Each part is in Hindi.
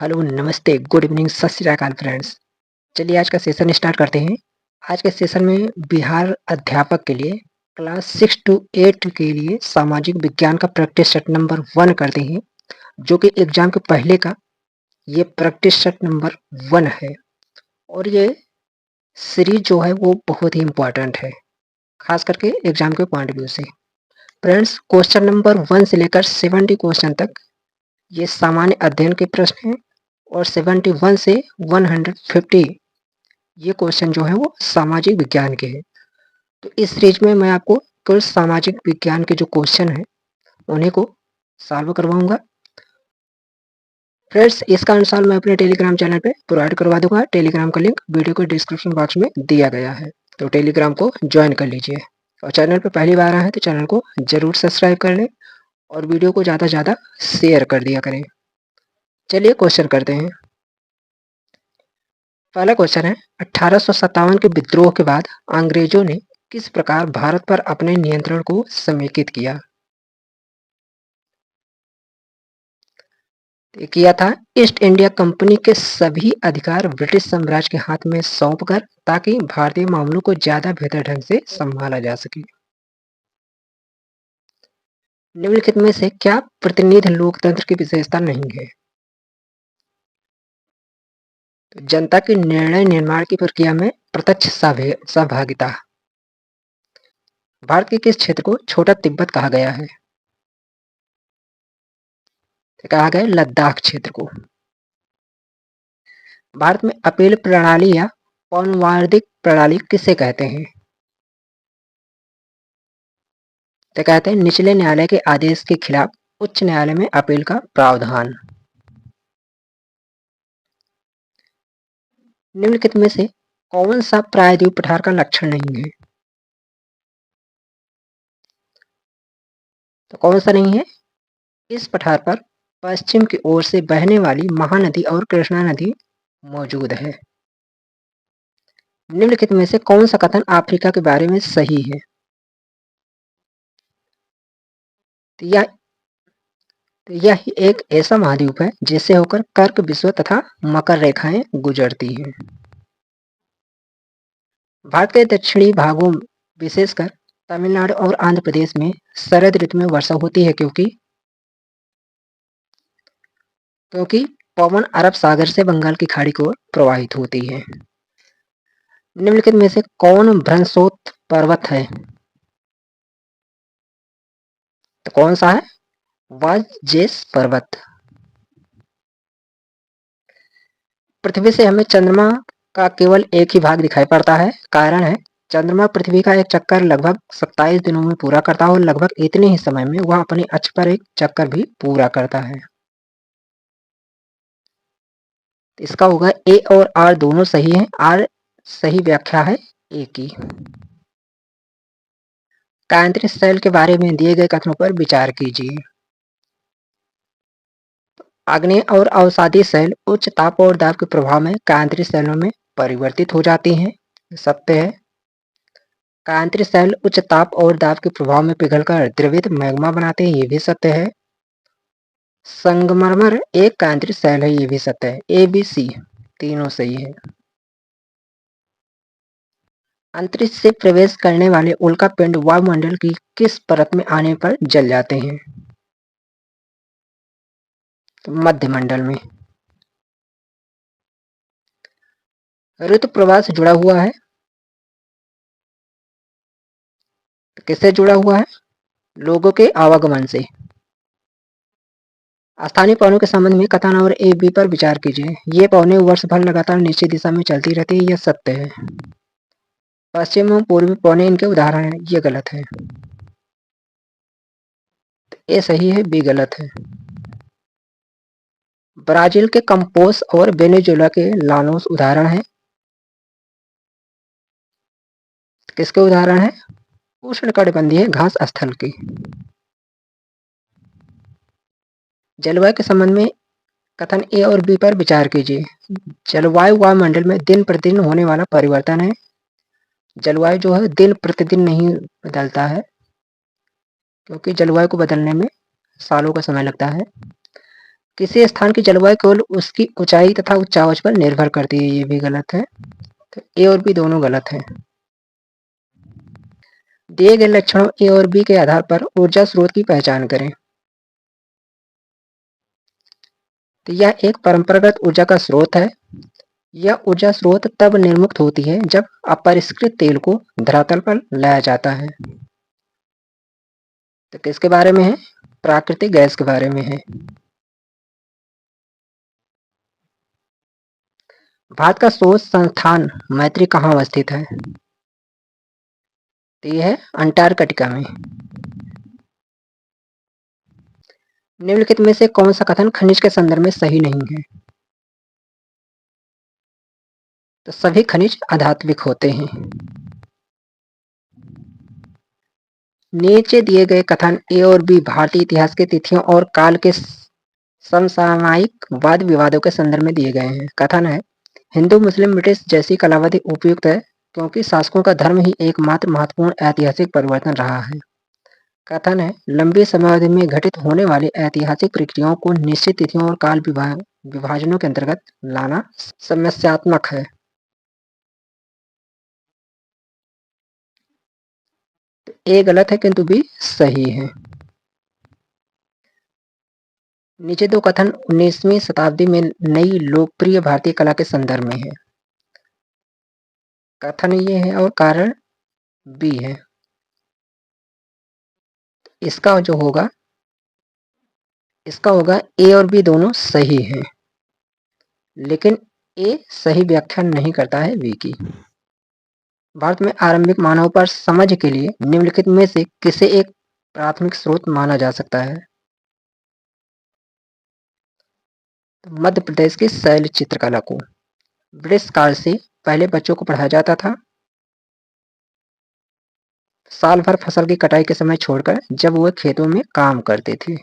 हेलो, नमस्ते, गुड इवनिंग, सत श्री अकाल फ्रेंड्स। चलिए आज का सेशन स्टार्ट करते हैं। आज के सेशन में बिहार अध्यापक के लिए क्लास 6 टू 8 के लिए सामाजिक विज्ञान का प्रैक्टिस सेट नंबर 1 करते हैं, जो कि एग्जाम के पहले का ये प्रैक्टिस सेट नंबर 1 है। और ये सीरीज जो है वो बहुत ही इम्पोर्टेंट है, खास करके एग्जाम के पॉइंट ऑफ व्यू से। फ्रेंड्स, क्वेश्चन नंबर 1 से लेकर 70 क्वेश्चन तक ये सामान्य अध्ययन के प्रश्न हैं और 71 से 150 ये क्वेश्चन जो है वो सामाजिक विज्ञान के हैं। तो इस सीरीज में मैं आपको कुल सामाजिक विज्ञान के जो क्वेश्चन हैं उन्हीं को सॉल्व करवाऊंगा। फ्रेंड्स, इसका आंसर मैं अपने टेलीग्राम चैनल पे प्रोवाइड करवा दूंगा। टेलीग्राम का लिंक वीडियो के डिस्क्रिप्शन बॉक्स में दिया गया है, तो टेलीग्राम को ज्वाइन कर लीजिए। और चैनल पे पहली बार आए हैं तो चैनल को जरूर सब्सक्राइब कर लें और वीडियो को ज़्यादा से ज़्यादा शेयर कर दिया करें। चलिए क्वेश्चन करते हैं। पहला क्वेश्चन है, 1857 के विद्रोह के बाद अंग्रेजों ने किस प्रकार भारत पर अपने नियंत्रण को समेकित किया? ये किया था ईस्ट इंडिया कंपनी के सभी अधिकार ब्रिटिश साम्राज्य के हाथ में सौंपकर, ताकि भारतीय मामलों को ज्यादा बेहतर ढंग से संभाला जा सके। निम्नलिखित में से क्या प्रतिनिधि लोकतंत्र की विशेषता नहीं है? तो जनता की निर्णय निर्माण की प्रक्रिया में प्रत्यक्ष सहभागिता। भारत के किस क्षेत्र को छोटा तिब्बत कहा गया है? तो कहा गया लद्दाख क्षेत्र को। भारत में अपील प्रणाली या पौनवार्दिक प्रणाली किसे कहते हैं? तो कहते हैं निचले न्यायालय के आदेश के खिलाफ उच्च न्यायालय में अपील का प्रावधान। निम्नलिखित में से कौन सा प्रायद्वीप पठार का लक्षण नहीं है? तो कौन सा नहीं है? इस पठार पर पश्चिम की ओर से बहने वाली महानदी और कृष्णा नदी मौजूद है। निम्नलिखित में से कौन सा कथन अफ्रीका के बारे में सही है? तो यह एक ऐसा महाद्वीप है जिससे होकर कर्क विश्व तथा मकर रेखाएं गुजरती हैं। भारत के दक्षिणी भागों, विशेषकर तमिलनाडु और आंध्र प्रदेश में शरद ऋतु में वर्षा होती है, क्योंकि क्योंकि पवन अरब सागर से बंगाल की खाड़ी को प्रवाहित होती है। निम्नलिखित में से कौन भ्रंशोत पर्वत है? तो कौन सा है? वाजेस पर्वत। पृथ्वी से हमें चंद्रमा का केवल एक ही भाग दिखाई पड़ता है। कारण है, चंद्रमा पृथ्वी का एक चक्कर लगभग 27 दिनों में पूरा करता है और लगभग इतने ही समय में वह अपने अक्ष पर एक चक्कर भी पूरा करता है। इसका होगा ए और आर दोनों सही है। आर सही व्याख्या है ए की। कांतिक सेल के बारे में दिए गए कथनों पर विचार कीजिए। आग्नेय और अवसादी सेल उच्च ताप और दाब के प्रभाव में कांतिक सेलों में परिवर्तित हो जाती हैं। सत्य है। कांतिक सेल उच्च ताप और दाब के प्रभाव में पिघलकर द्रवित मैग्मा बनाते हैं। ये भी सत्य है। संगमरमर एक कांतिक सेल है। ये भी सत्य है। ए बी सी तीनों सही है। अंतरिक्ष से प्रवेश करने वाले उल्का पिंड वायुमंडल की किस परत में आने पर जल जाते हैं? तो मध्य मंडल में। ऋतु प्रवाह से जुड़ा हुआ है। तो किससे जुड़ा हुआ है? लोगों के आवागमन से। स्थानीय पवनों के संबंध में कथन और ए बी पर विचार कीजिए। ये पवनें वर्ष भर लगातार निश्चित दिशा में चलती रहती है। यह सत्य है। पश्चिम एवं पूर्वी पवनें इनके उदाहरण हैं। ये गलत है। ए सही है, बी गलत है। ब्राजील के कंपोस और वेनेजुएला के लानोस उदाहरण है। किसके उदाहरण है? उष्णकटिबंधीय घास स्थल की। जलवायु के संबंध में कथन ए और बी पर विचार कीजिए। जलवायु वायुमंडल में दिन प्रतिदिन होने वाला परिवर्तन है। जलवायु जो है दिन प्रतिदिन नहीं बदलता है, क्योंकि जलवायु को बदलने में सालों का समय लगता है। किसी स्थान की जलवायु केवल उसकी ऊंचाई तथा उच्चावच पर निर्भर करती है, ये भी गलत है। तो ए और बी दोनों गलत हैं। दिए गए लक्षणों ए और बी के आधार पर ऊर्जा स्रोत की पहचान करें। तो यह एक परंपरागत ऊर्जा का स्रोत है। यह ऊर्जा स्रोत तब निर्मुक्त होती है जब अपरिष्कृत तेल को धरातल पर लाया जाता है। तो किसके बारे में है? प्राकृतिक गैस के बारे में है। भारत का शोध संस्थान मैत्री कहाँ अवस्थित है? तो यह है अंटार्कटिका में। निम्नलिखित में से कौन सा कथन खनिज के संदर्भ में सही नहीं है? तो सभी खनिज अधात्विक होते हैं। नीचे दिए गए कथन ए और बी भारतीय इतिहास के तिथियों और काल के समसामयिक वाद विवादों के संदर्भ में दिए गए हैं। कथन है, हिंदू मुस्लिम ब्रिटिश जैसी कलावधि उपयुक्त है क्योंकि शासकों का धर्म ही एकमात्र महत्वपूर्ण ऐतिहासिक परिवर्तन रहा है। कथन है, लंबी समयावधि में घटित होने वाली ऐतिहासिक प्रक्रियाओं को निश्चित तिथियों और काल विभाजनों के अंतर्गत लाना समस्यात्मक है। ए गलत है किंतु बी सही है। नीचे दो कथन 19वीं शताब्दी में नई लोकप्रिय भारतीय कला के संदर्भ में है। कथन ये है और कारण बी है। इसका जो होगा इसका होगा ए और बी दोनों सही हैं, लेकिन ए सही व्याख्या नहीं करता है बी की। भारत में आरंभिक मानव पर समझ के लिए निम्नलिखित में से किसे एक प्राथमिक स्रोत माना जा सकता है? तो मध्य प्रदेश की शैल चित्रकला को ब्रिटिश काल से पहले बच्चों को पढ़ाया जाता था, साल भर फसल की कटाई के समय छोड़कर जब वह खेतों में काम करते थे।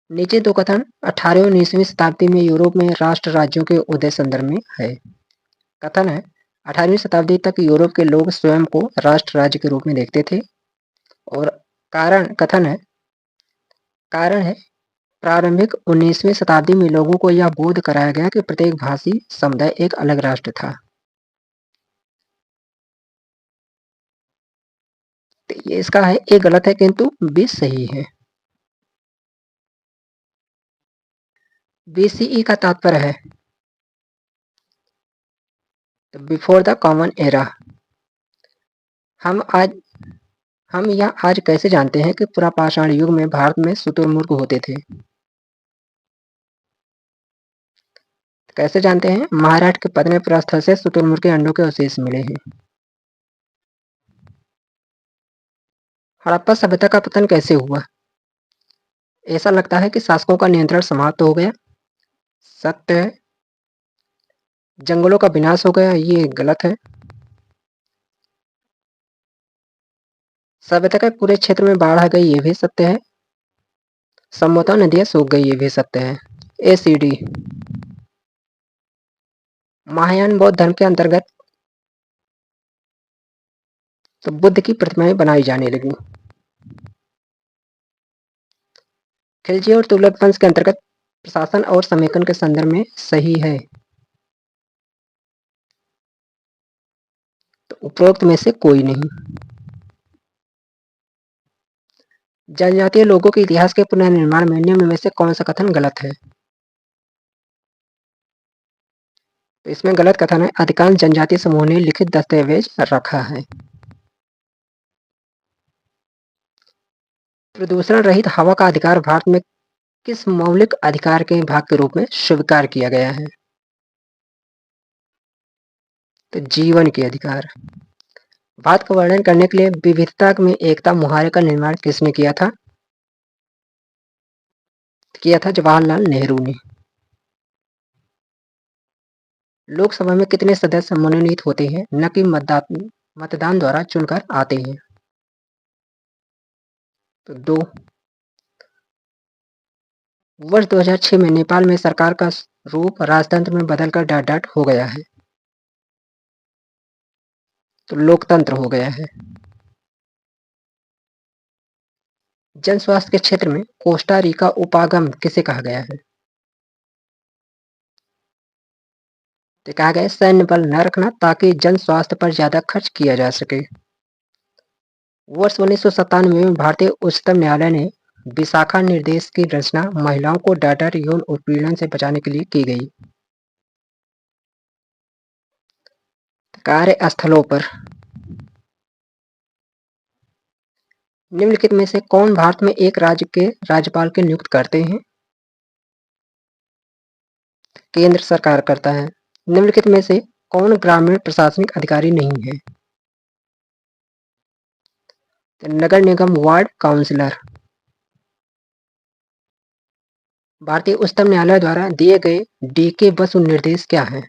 नीचे दो कथन 18वीं और 19वीं शताब्दी में यूरोप में राष्ट्र राज्यों के उदय संदर्भ में है। कथन है, 18वीं शताब्दी तक यूरोप के लोग स्वयं को राष्ट्र राज्य के रूप में देखते थे। और कारण है प्रारंभिक 19वीं शताब्दी में लोगों को यह बोध कराया गया कि प्रत्येक भाषी समुदाय एक अलग राष्ट्र था। तो ये इसका है ए गलत है किंतु बी सही है। बीसीई का तात्पर्य है बिफोर द कॉमन एरा। हम यह आज कैसे जानते हैं कि पुरापाषाण युग में भारत में शुतुरमुर्ग होते थे? कैसे जानते हैं? महाराष्ट्र के पद्मपुरा स्थल से शुतुरमुर्ग के अंडों के अवशेष मिले हैं। हड़प्पा सभ्यता का पतन कैसे हुआ? ऐसा लगता है कि शासकों का नियंत्रण समाप्त हो गया। सत्य है। जंगलों का विनाश हो गया, ये गलत है। सभ्यता के पूरे क्षेत्र में बाढ़ आ गई, ये भी सत्य है। संभवतः नदियां सूख गई, ये भी सत्य है। एसीडी महायान बौद्ध धर्म के अंतर्गत तो बुद्ध की प्रतिमाएं बनाई जाने लगी। खिलजी और तुगलक वंश के अंतर्गत प्रशासन और समेकन के संदर्भ में सही है। तो उपरोक्त में से कोई नहीं। जनजातीय लोगों के इतिहास के पुनर्निर्माण में निम्न में से कौन सा कथन गलत है? तो इसमें गलत कथन है, अधिकांश जनजातीय समूह ने लिखित दस्तावेज रखा है। प्रदूषण रहित हवा का अधिकार भारत में किस मौलिक अधिकार के भाग के रूप में स्वीकार किया गया है? तो जीवन के अधिकार। भारत का वर्णन करने के लिए विविधता में एकता मुहावरे का निर्माण किसने किया था? जवाहरलाल नेहरू ने। लोकसभा में कितने सदस्य मनोनीत होते हैं, न कि मतदान द्वारा चुनकर आते हैं? तो 2। वर्ष 2006 में नेपाल में सरकार का रूप राजतंत्र में बदलकर डाट डाट हो गया है। तो लोकतंत्र हो गया है। जन स्वास्थ्य के क्षेत्र में कोस्टा रिका उपागम किसे कहा गया है? तो कहा गया है सैन्य बल न रखना ताकि जन स्वास्थ्य पर ज्यादा खर्च किया जा सके। वर्ष 1997 में भारतीय उच्चतम न्यायालय ने विशाखा निर्देश की रचना महिलाओं को डाटा यौन उत्पीड़न से बचाने के लिए की गई। कार्यस्थलों पर निम्नलिखित में से कौन भारत में एक राज्य के राज्यपाल के नियुक्त करते हैं? केंद्र सरकार करता है। निम्नलिखित में से कौन ग्रामीण प्रशासनिक अधिकारी नहीं है? तो नगर निगम वार्ड काउंसलर। भारतीय उच्चतम न्यायालय द्वारा दिए गए डीके बसु निर्देश क्या हैं?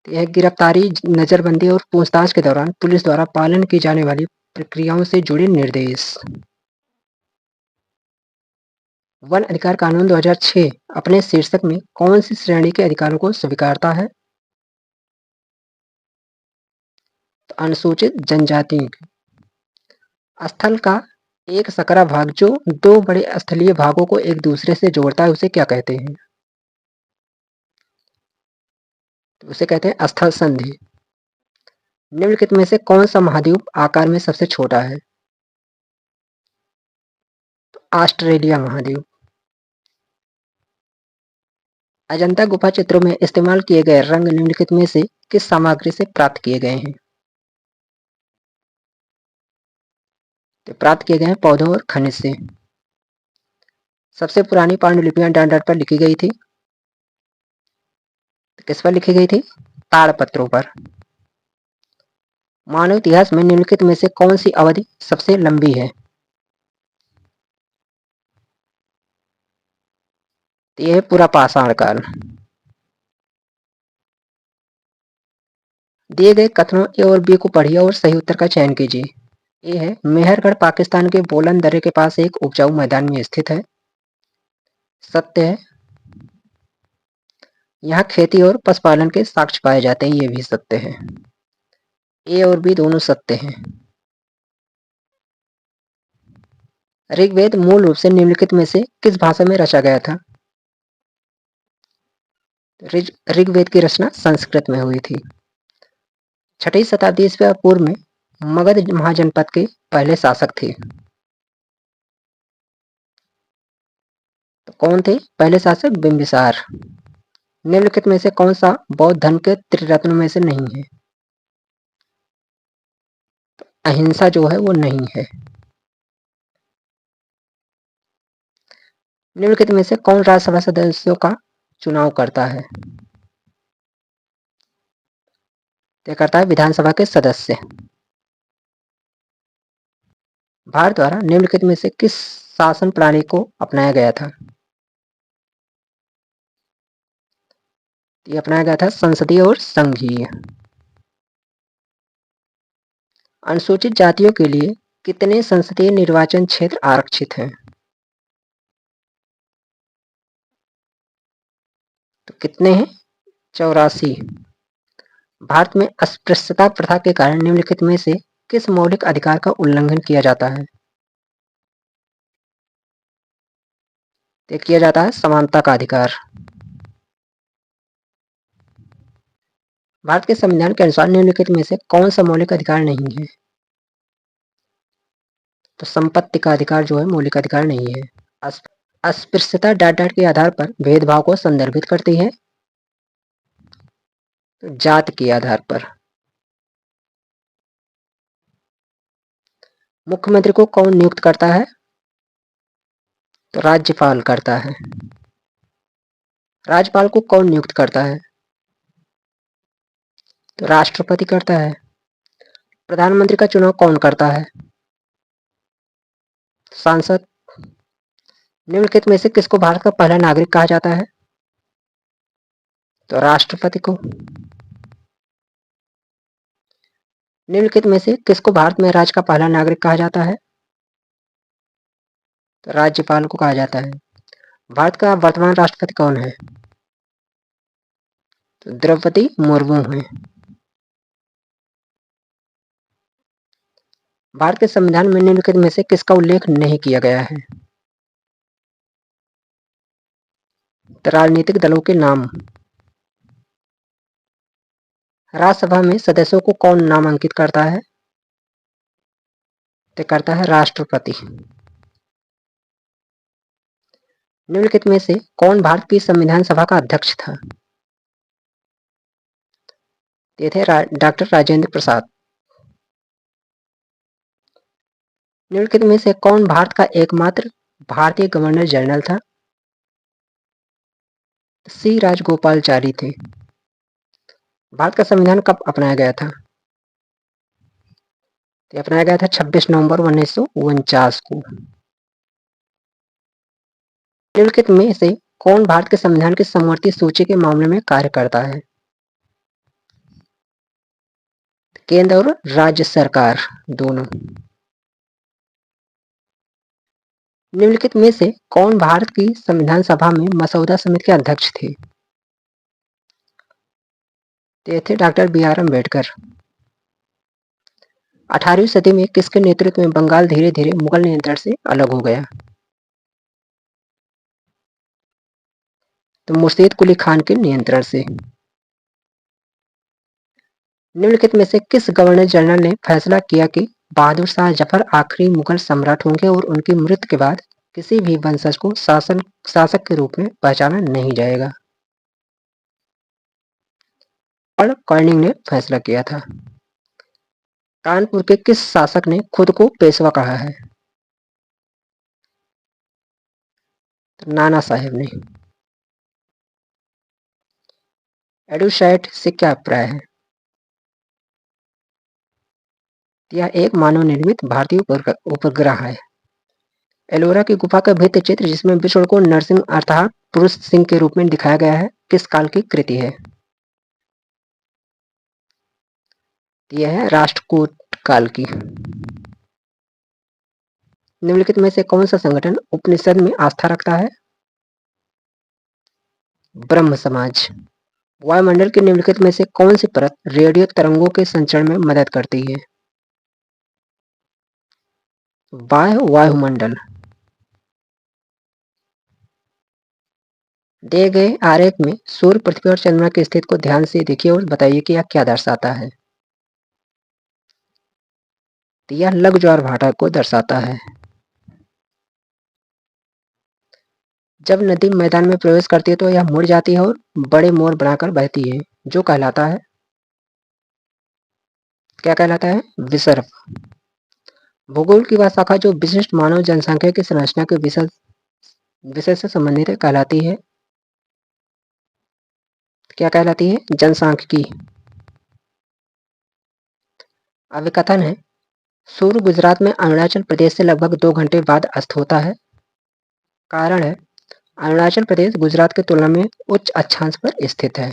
यह गिरफ्तारी, नजरबंदी और पूछताछ के दौरान पुलिस द्वारा पालन की जाने वाली प्रक्रियाओं से जुड़े निर्देश। वन अधिकार कानून 2006 अपने शीर्षक में कौन सी श्रेणी के अधिकारों को स्वीकारता है? तो अनुसूचित जनजाति। स्थल का एक सकरा भाग जो दो बड़े स्थलीय भागों को एक दूसरे से जोड़ता है उसे क्या कहते हैं? तो उसे कहते हैं स्थल संधि। निम्नलिखित में से कौन सा महाद्वीप आकार में सबसे छोटा है? तो ऑस्ट्रेलिया महाद्वीप। अजंता गुफा चित्रों में इस्तेमाल किए गए रंग निम्नलिखित में से किस सामग्री से प्राप्त किए गए हैं? तो प्राप्त किए गए हैं पौधों और खनिज से। सबसे पुरानी पांडुलिपियां डांडर पर लिखी गई थी। तो किस पर लिखी गई थी? ताड़पत्रों पर। मानव इतिहास में निम्नलिखित में से कौन सी अवधि सबसे लंबी है? तो यह है पूरा पाषाण काल। दिए गए कथनों ए और बी को पढ़िए और सही उत्तर का चयन कीजिए। ये है मेहरगढ़ पाकिस्तान के बोलन दर्रे के पास एक उपजाऊ मैदान में स्थित है। सत्य है। यहाँ खेती और पशुपालन के साक्ष्य पाए जाते हैं, ये भी सत्य है। ए और बी दोनों सत्य हैं। ऋग्वेद मूल रूप से निम्नलिखित में से किस भाषा में रचा गया था? ऋग्वेद की रचना संस्कृत में हुई थी। 6वीं शताब्दी ईस्वी पूर्व में मगध महाजनपद के पहले शासक थे। तो कौन थे पहले शासक? बिंबिसार। निम्नलिखित में से कौन सा बौद्ध धर्म के त्रिरत्नों में से नहीं है? तो अहिंसा जो है वो नहीं है। निम्नलिखित में से कौन राज्यसभा सदस्यों का चुनाव करता है? तय करता है विधानसभा के सदस्य। भारत द्वारा निम्नलिखित में से किस शासन प्रणाली को अपनाया गया था? ये अपनाया गया था संसदीय और संघीय। अनुसूचित जातियों के लिए कितने संसदीय निर्वाचन क्षेत्र आरक्षित हैं? तो कितने हैं? 84। भारत में अस्पृश्यता प्रथा के कारण निम्नलिखित में से किस मौलिक अधिकार का उल्लंघन किया जाता है? तो किया जाता है समानता का अधिकार। भारत के संविधान के अनुसार निम्नलिखित में से कौन सा मौलिक अधिकार नहीं है? तो संपत्ति का अधिकार जो है मौलिक अधिकार नहीं है। अस्पृश्यता डाट डाट के आधार पर भेदभाव को संदर्भित करती है। तो जात के आधार पर। मुख्यमंत्री को कौन नियुक्त करता है? तो राज्यपाल करता है। राज्यपाल को कौन नियुक्त करता है? तो राष्ट्रपति करता है। प्रधानमंत्री का चुनाव कौन करता है? सांसद। निम्नलिखित में से किसको भारत का पहला नागरिक कहा जाता है? तो राष्ट्रपति को। निम्नलिखित में से किसको भारत में राज्य का पहला नागरिक कहा जाता है? तो राज्यपाल को कहा जाता है। भारत का वर्तमान राष्ट्रपति कौन है? तो द्रौपदी मुर्मू है। भारत के संविधान में निम्नलिखित में से किसका उल्लेख नहीं किया गया है? तो राजनीतिक दलों के नाम। राज्यसभा में सदस्यों को कौन नामांकित करता है? तो करता है राष्ट्रपति। निम्नलिखित में से कौन भारत की संविधान सभा का अध्यक्ष था? ये थे डॉक्टर राजेंद्र प्रसाद। निम्नलिखित में से कौन भारत का एकमात्र भारतीय गवर्नर जनरल था? सी राजगोपालचारी थे। भारत का संविधान कब अपनाया गया था? तो अपनाया गया था 26 नवंबर 1949 को। निम्नलिखित में से कौन भारत के संविधान की समवर्ती सूची के मामले में कार्य करता है? केंद्र और राज्य सरकार दोनों। निम्नलिखित में से कौन भारत की संविधान सभा में मसौदा समिति के अध्यक्ष थे? ये थे डॉक्टर बी.आर. अम्बेडकर। 18वीं सदी में किसके नेतृत्व में बंगाल धीरे धीरे मुगल नियंत्रण से अलग हो गया? तो मुर्शीद कुली खान के नियंत्रण से। निम्नलिखित में से किस गवर्नर जनरल ने फैसला किया कि बहादुर शाह जफर आखिरी मुगल सम्राट होंगे और उनकी मृत्यु के बाद किसी भी वंशज को शासक के रूप में पहचाना नहीं जाएगा? लॉर्ड कर्निंग ने फैसला किया था। कानपुर के किस शासक ने खुद को पेशवा कहा है? तो नाना साहेब ने। एडुसैट से क्या अभिप्राय है? यह एक मानव निर्मित भारतीय उपग्रह है। एलोरा की गुफा का भित्ति चित्र जिसमें विष्णु को नरसिंह अर्थात पुरुष सिंह के रूप में दिखाया गया है किस काल की कृति है? यह है राष्ट्रकूट काल की। निम्नलिखित में से कौन सा संगठन उपनिषद में आस्था रखता है? ब्रह्म समाज। वायुमंडल के निम्नलिखित में से कौन सी परत रेडियो तरंगों के संचरण में मदद करती है? वायुमंडल। दिए गए आरेख में सूर्य, पृथ्वी और चंद्रमा की स्थिति को ध्यान से देखिए और बताइए कि यह क्या दर्शाता है। तो यह लघु ज्वार भाटा को दर्शाता है। जब नदी मैदान में प्रवेश करती है तो यह मुड़ जाती है और बड़े मोर बनाकर बहती है जो कहलाता है, क्या कहलाता है? विसर्प। भूगोल की वह शाखा जो विशिष्ट मानव जनसंख्या की संरचना के विषय से संबंधित है कहलाती है, क्या कहलाती है? जनसांख्यिकी। अभिकथन है सूर्य गुजरात में अरुणाचल प्रदेश से लगभग 2 घंटे बाद अस्त होता है। कारण है अरुणाचल प्रदेश गुजरात की तुलना में उच्च अक्षांश पर स्थित है।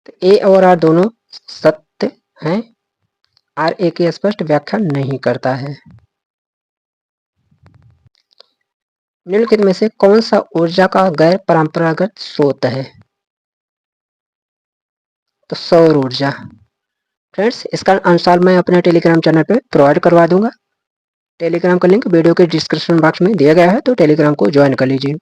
तो ए और आर दोनों सत्य हैं। आर ए की स्पष्ट व्याख्या नहीं करता है। निम्नलिखित में से कौन सा ऊर्जा का गैर परंपरागत स्रोत है? तो सौर ऊर्जा। फ्रेंड्स इसका अनुसार मैं अपने टेलीग्राम चैनल पे प्रोवाइड करवा दूंगा। टेलीग्राम का लिंक वीडियो के डिस्क्रिप्शन बॉक्स में दिया गया है, तो टेलीग्राम को ज्वाइन कर लीजिए।